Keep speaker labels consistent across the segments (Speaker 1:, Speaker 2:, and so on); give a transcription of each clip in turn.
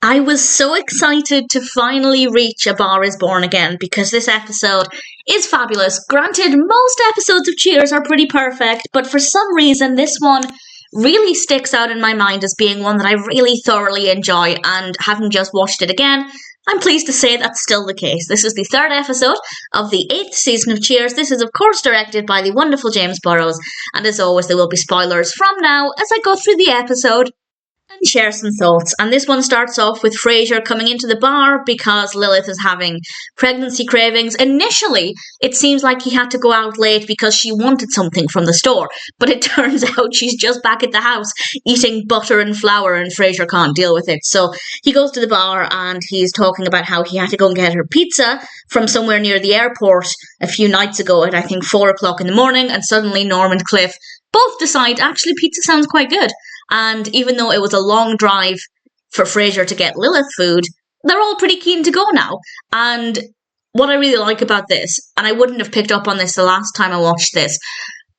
Speaker 1: I was so excited to finally reach A Bar Is Born again because this episode is fabulous. Granted, most episodes of Cheers are pretty perfect, but for some reason this one really sticks out in my mind as being one that I really thoroughly enjoy, and having just watched it again, I'm pleased to say that's still the case. This is the third episode of the 8th season of Cheers. This is of course directed by the wonderful James Burrows, and as always there will be spoilers from now as I go through the episode and share some thoughts. And this one starts off with Frasier coming into the bar because Lilith is having pregnancy cravings. Initially, it seems like he had to go out late because she wanted something from the store, but it turns out she's just back at the house eating butter and flour, and Frasier can't deal with it. So he goes to the bar and he's talking about how he had to go and get her pizza from somewhere near the airport a few nights ago at I think 4 o'clock in the morning, and suddenly Norm and Cliff both decide actually pizza sounds quite good. And even though it was a long drive for Frasier to get Lilith food, they're all pretty keen to go now. And what I really like about this, and I wouldn't have picked up on this the last time I watched this,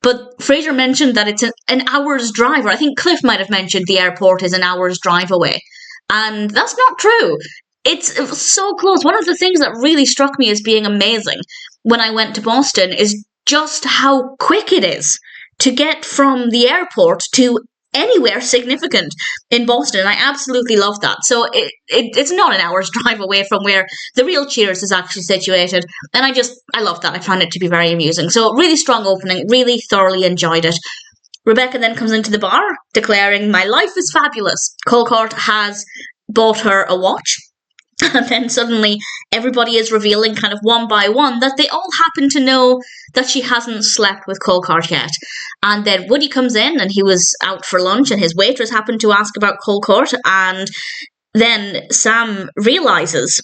Speaker 1: but Frasier mentioned that it's an hour's drive, or I think Cliff might have mentioned the airport is an hour's drive away. And that's not true. It was so close. One of the things that really struck me as being amazing when I went to Boston is just how quick it is to get from the airport to anywhere significant in Boston. I absolutely love that. So it's not an hour's drive away from where the real Cheers is actually situated. And I love that. I found it to be very amusing. So really strong opening, really thoroughly enjoyed it. Rebecca then comes into the bar declaring, "My life is fabulous." Colcord has bought her a watch. And then suddenly everybody is revealing kind of one by one that they all happen to know that she hasn't slept with Colcord yet. And then Woody comes in and he was out for lunch and his waitress happened to ask about Colcord. And then Sam realises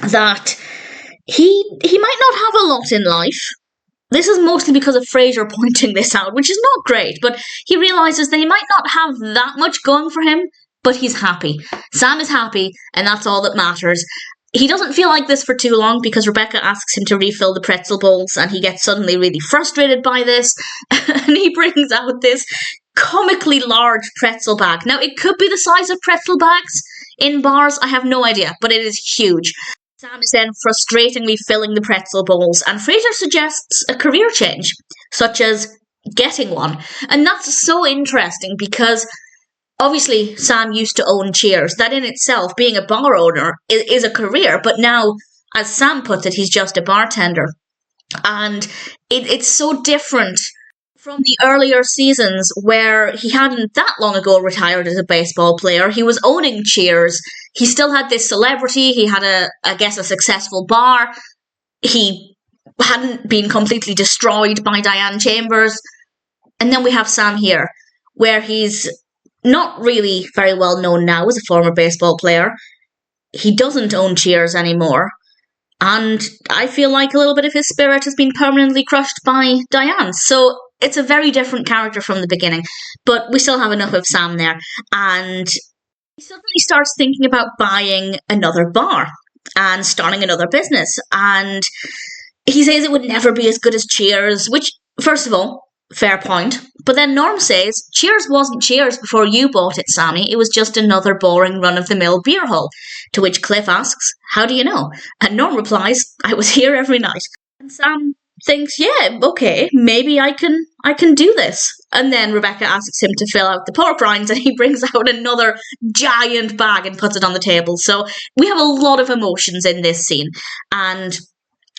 Speaker 1: that he might not have a lot in life. This is mostly because of Frasier pointing this out, which is not great. But he realises that he might not have that much going for him, but he's happy. Sam is happy, and that's all that matters. He doesn't feel like this for too long because Rebecca asks him to refill the pretzel bowls, and he gets suddenly really frustrated by this, and he brings out this comically large pretzel bag. Now, it could be the size of pretzel bags in bars, I have no idea, but it is huge. Sam is then frustratingly filling the pretzel bowls, and Frasier suggests a career change, such as getting one. And that's so interesting because obviously, Sam used to own Cheers. That in itself, being a bar owner, is a career. But now, as Sam puts it, he's just a bartender. And it's so different from the earlier seasons where he hadn't that long ago retired as a baseball player. He was owning Cheers. He still had this celebrity. He had, a successful bar. He hadn't been completely destroyed by Diane Chambers. And then we have Sam here, where he's not really very well known now as a former baseball player. He doesn't own Cheers anymore. And I feel like a little bit of his spirit has been permanently crushed by Diane. So it's a very different character from the beginning. But we still have enough of Sam there. And he suddenly starts thinking about buying another bar and starting another business. And he says it would never be as good as Cheers, which, first of all, fair point. But then Norm says, Cheers wasn't Cheers before you bought it, Sammy. It was just another boring run-of-the-mill beer hall. To which Cliff asks, "How do you know?" And Norm replies, "I was here every night." And Sam thinks, yeah, okay, maybe I can do this. And then Rebecca asks him to fill out the pork rinds, and he brings out another giant bag and puts it on the table. So we have a lot of emotions in this scene. And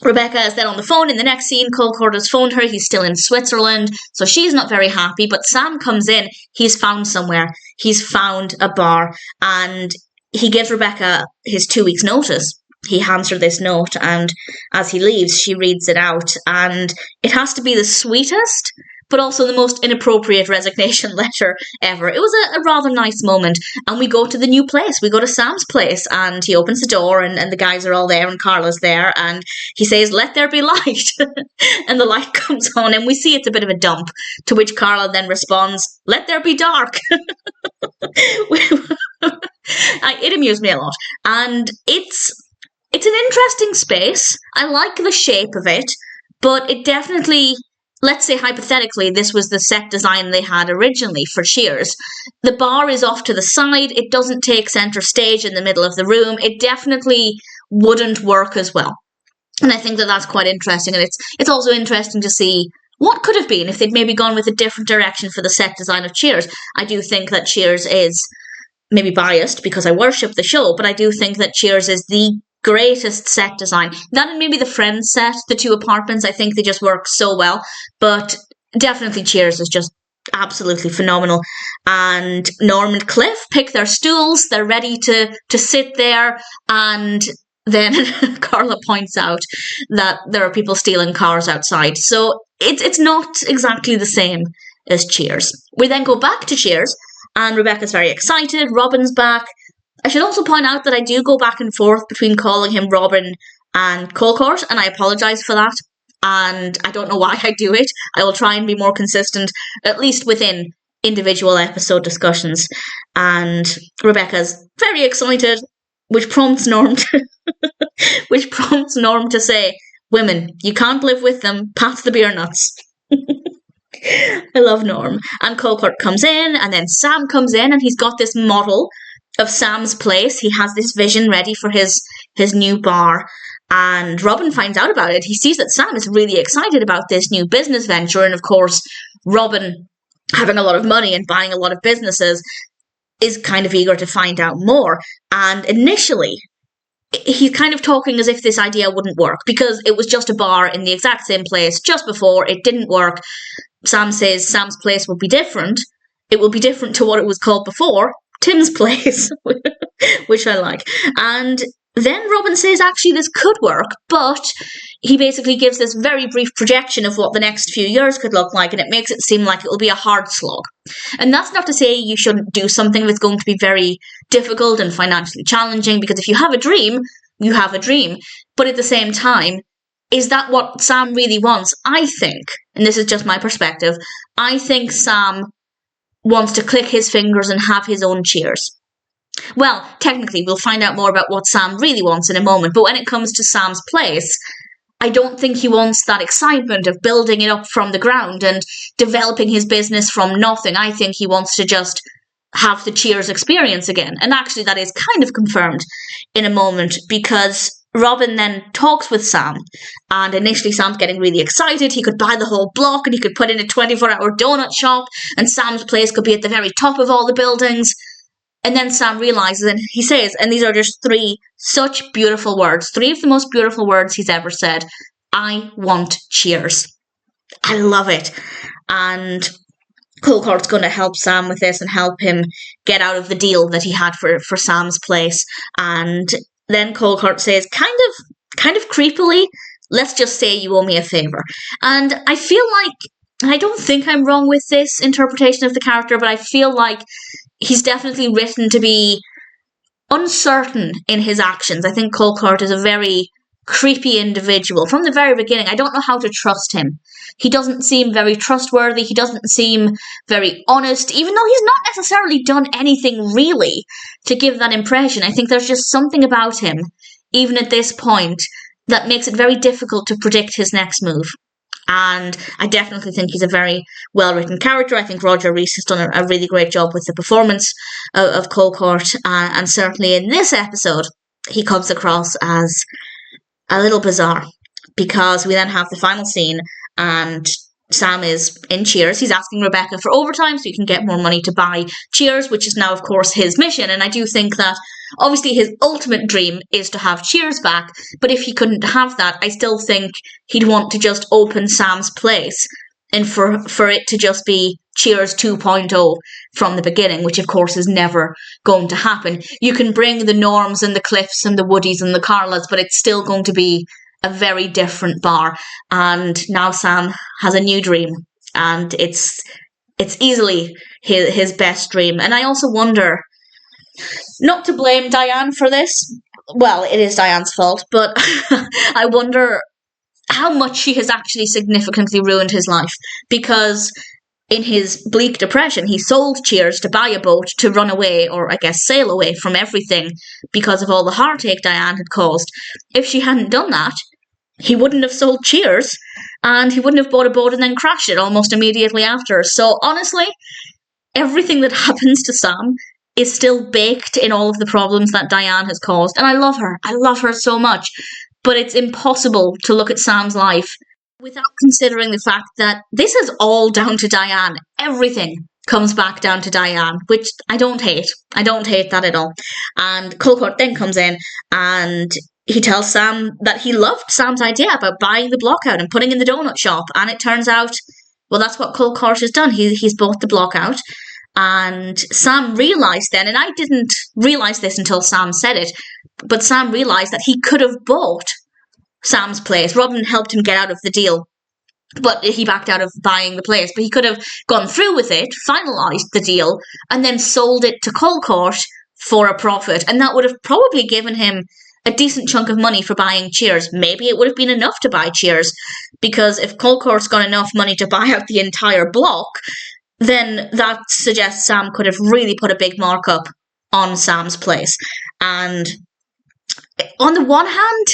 Speaker 1: Rebecca is then on the phone in the next scene. Colcord has phoned her. He's still in Switzerland, so she's not very happy. But Sam comes in. He's found somewhere. He's found a bar. And he gives Rebecca his 2 weeks' notice. He hands her this note, and as he leaves, she reads it out. And it has to be the sweetest, but also the most inappropriate resignation letter ever. It was a rather nice moment. And we go to the new place. We go to Sam's place, and he opens the door, and the guys are all there, and Carla's there, and he says, "Let there be light." And the light comes on, and we see it's a bit of a dump, to which Carla then responds, "Let there be dark." It amused me a lot. And it's an interesting space. I like the shape of it, but it definitely let's say hypothetically this was the set design they had originally for Cheers. The bar is off to the side. It doesn't take centre stage in the middle of the room. It definitely wouldn't work as well. And I think that that's quite interesting. And it's also interesting to see what could have been if they'd maybe gone with a different direction for the set design of Cheers. I do think that Cheers is maybe biased because I worship the show, but I do think that Cheers is the greatest set design. That and maybe the Friends set, the two apartments, I think they just work so well. But definitely Cheers is just absolutely phenomenal. And Norm and Cliff pick their stools. They're ready to sit there. And then Carla points out that there are people stealing cars outside. So it's not exactly the same as Cheers. We then go back to Cheers, and Rebecca's very excited. Robin's back. I should also point out that I do go back and forth between calling him Robin and Colcord, and I apologise for that. And I don't know why I do it. I will try and be more consistent, at least within individual episode discussions. And Rebecca's very excited, which prompts Norm to say, "Women, you can't live with them. Pass the beer nuts." I love Norm. And Colcord comes in, and then Sam comes in, and he's got this model of Sam's place. He has this vision ready for his new bar. And Robin finds out about it. He sees that Sam is really excited about this new business venture. And of course, Robin, having a lot of money and buying a lot of businesses, is kind of eager to find out more. And initially, he's kind of talking as if this idea wouldn't work because it was just a bar in the exact same place just before. It didn't work. Sam says Sam's place will be different. It will be different to what it was called before, Tim's place, which I like. And then Robin says, actually, this could work, but he basically gives this very brief projection of what the next few years could look like, and it makes it seem like it will be a hard slog. And that's not to say you shouldn't do something that's going to be very difficult and financially challenging, because if you have a dream, you have a dream. But at the same time, is that what Sam really wants? I think, and this is just my perspective, I think Sam wants to click his fingers and have his own Cheers. Well, technically, we'll find out more about what Sam really wants in a moment, but when it comes to Sam's place, I don't think he wants that excitement of building it up from the ground and developing his business from nothing. I think he wants to just have the Cheers experience again. And actually, that is kind of confirmed in a moment, because Robin then talks with Sam, and initially Sam's getting really excited. He could buy the whole block and he could put in a 24-hour donut shop, and Sam's place could be at the very top of all the buildings. And then Sam realises, and he says, and these are just three such beautiful words, three of the most beautiful words he's ever said, "I want Cheers." I love it. And Colcord's going to help Sam with this and help him get out of the deal that he had for Sam's place. And then Colcord says, kind of creepily, "Let's just say you owe me a favour." And I feel like, and I don't think I'm wrong with this interpretation of the character, but I feel like he's definitely written to be uncertain in his actions. I think Colcord is a very creepy individual from the very beginning. I don't know how to trust him. He doesn't seem very trustworthy. He doesn't seem very honest, even though he's not necessarily done anything really to give that impression. I think there's just something about him, even at this point, that makes it very difficult to predict his next move. And I definitely think he's a very well-written character. I think Roger Rees has done a really great job with the performance of Colcord. And certainly in this episode, he comes across as a little bizarre, because we then have the final scene and Sam is in Cheers. He's asking Rebecca for overtime so he can get more money to buy Cheers, which is now, of course, his mission. And I do think that obviously his ultimate dream is to have Cheers back, but if he couldn't have that, I still think he'd want to just open Sam's place and for it to just be Cheers 2.0 from the beginning, which of course is never going to happen. You can bring the Norms and the Cliffs and the Woodies and the Carlas, but it's still going to be a very different bar. And now Sam has a new dream, and it's easily his best dream. And I also wonder, not to blame Diane for this, well, it is Diane's fault, but I wonder how much she has actually significantly ruined his life, because in his bleak depression, he sold Cheers to buy a boat to run away, or I guess sail away from everything because of all the heartache Diane had caused. If she hadn't done that, he wouldn't have sold Cheers, and he wouldn't have bought a boat and then crashed it almost immediately after. So honestly, everything that happens to Sam is still baked in all of the problems that Diane has caused. And I love her. I love her so much. But it's impossible to look at Sam's life without considering the fact that this is all down to Diane. Everything comes back down to Diane, which I don't hate. I don't hate that at all. And Colcord then comes in and he tells Sam that he loved Sam's idea about buying the block out and putting in the donut shop. And it turns out, well, that's what Colcord has done. He's bought the block out. And Sam realised then, and I didn't realise this until Sam said it, but Sam realised that he could have bought Sam's place. Robin helped him get out of the deal, but he backed out of buying the place. But he could have gone through with it, finalised the deal, and then sold it to Colcord for a profit. And that would have probably given him a decent chunk of money for buying Cheers. Maybe it would have been enough to buy Cheers, because if Colcord's got enough money to buy out the entire block, then that suggests Sam could have really put a big markup on Sam's place. And on the one hand,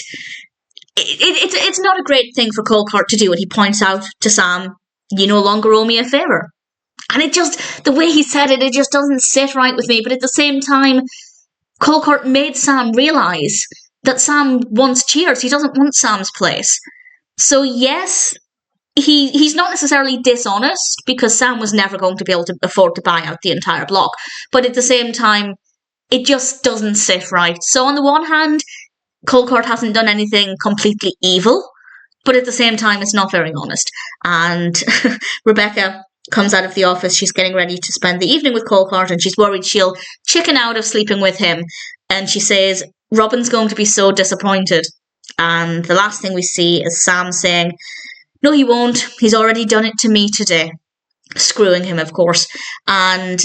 Speaker 1: it's not a great thing for Colcord to do, and he points out to Sam, you no longer owe me a favour. And it just, the way he said it, it just doesn't sit right with me. But at the same time, Colcord made Sam realise that Sam wants Cheers. He doesn't want Sam's place. So yes, he's not necessarily dishonest, because Sam was never going to be able to afford to buy out the entire block. But at the same time, it just doesn't sit right. So on the one hand, Colcord hasn't done anything completely evil, but at the same time, it's not very honest. And Rebecca comes out of the office. She's getting ready to spend the evening with Colcord, and she's worried she'll chicken out of sleeping with him. And she says, Robin's going to be so disappointed. And the last thing we see is Sam saying, no, he won't. He's already done it to me today. Screwing him, of course. And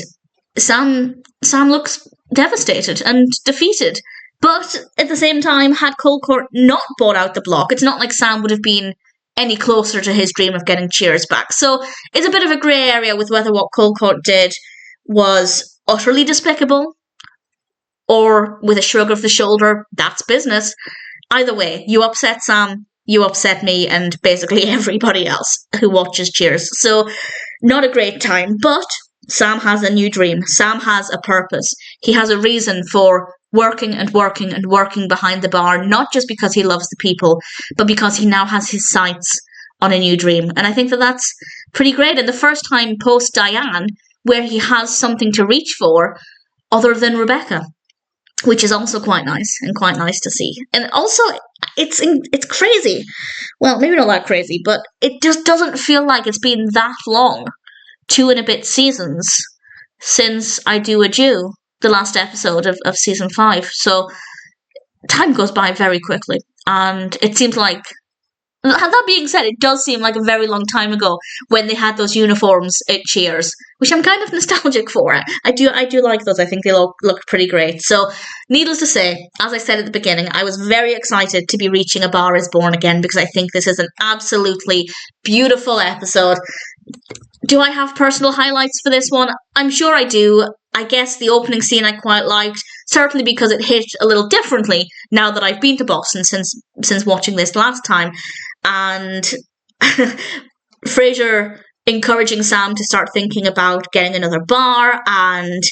Speaker 1: Sam looks devastated and defeated. But at the same time, had Colcord not bought out the block, it's not like Sam would have been any closer to his dream of getting Cheers back. So it's a bit of a grey area with whether what Colcord did was utterly despicable or with a shrug of the shoulder, that's business. Either way, you upset Sam, you upset me, and basically everybody else who watches Cheers. So not a great time, but Sam has a new dream. Sam has a purpose. He has a reason for working and working and working behind the bar, not just because he loves the people, but because he now has his sights on a new dream. And I think that that's pretty great. And the first time post Diane where he has something to reach for other than Rebecca, which is also quite nice and quite nice to see. And also, it's crazy. Well, maybe not that crazy, but it just doesn't feel like it's been that long, 2 and a bit seasons, since I Do Adieu, the last episode of season 5. So time goes by very quickly, and it seems like, that being said, it does seem like a very long time ago when they had those uniforms at Cheers, which I'm kind of nostalgic for. I do like those. I think they look pretty great. So needless to say, as I said at the beginning, I was very excited to be reaching A Bar Is Born again, because I think this is an absolutely beautiful episode. Do I have personal highlights for this one? I'm sure I do. I guess the opening scene I quite liked, certainly because it hit a little differently now that I've been to Boston since watching this last time. And Frasier encouraging Sam to start thinking about getting another bar, and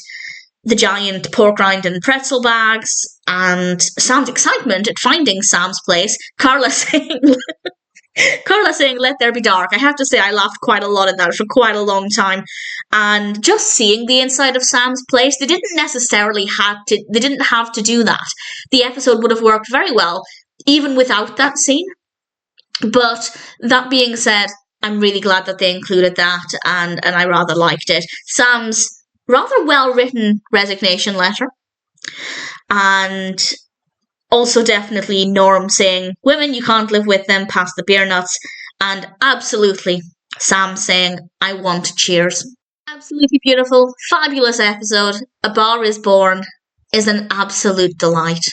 Speaker 1: the giant pork rind and pretzel bags, and Sam's excitement at finding Sam's place. Carla saying, let there be dark. I have to say I laughed quite a lot at that for quite a long time. And just seeing the inside of Sam's place, they didn't have to do that. The episode would have worked very well even without that scene. But that being said, I'm really glad that they included that, and I rather liked it. Sam's rather well-written resignation letter, and also definitely Norm saying, women, you can't live with them, pass the beer nuts, and absolutely Sam saying, I want Cheers. Absolutely beautiful, fabulous episode. A Bar Is Born is an absolute delight.